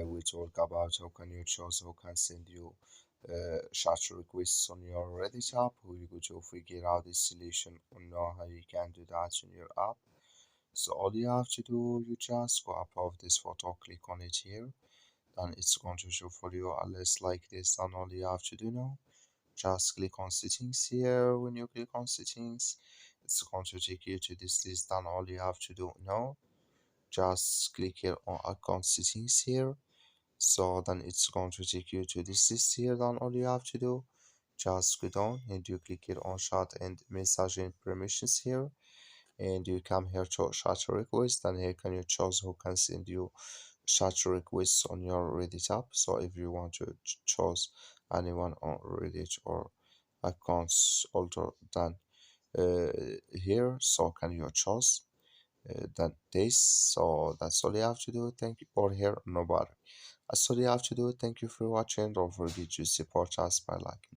We talk about how can you choose who can send you chat requests on your Reddit app. We go to figure out this solution or know how you can do that in your app. So all you have to do, you just go above this photo, click on it here, then it's going to show for you a list like this. And all you have to do now, just click on settings here. When you click on settings, it's going to take you to this list. Then all you have to do now, just click here on account settings here. So then it's going to take you to this list here. Then all you have to do, just go down and you click here on chat and message and permissions here, and you come here to chat request, and here can you choose who can send you chat requests on your Reddit app. So if you want to choose anyone on Reddit or accounts older than uh, here, so can you choose that this. So that's all you have to do. Thank you. Or here, nobody. That's all you have to do. Thank you for watching. Don't forget to support us by liking.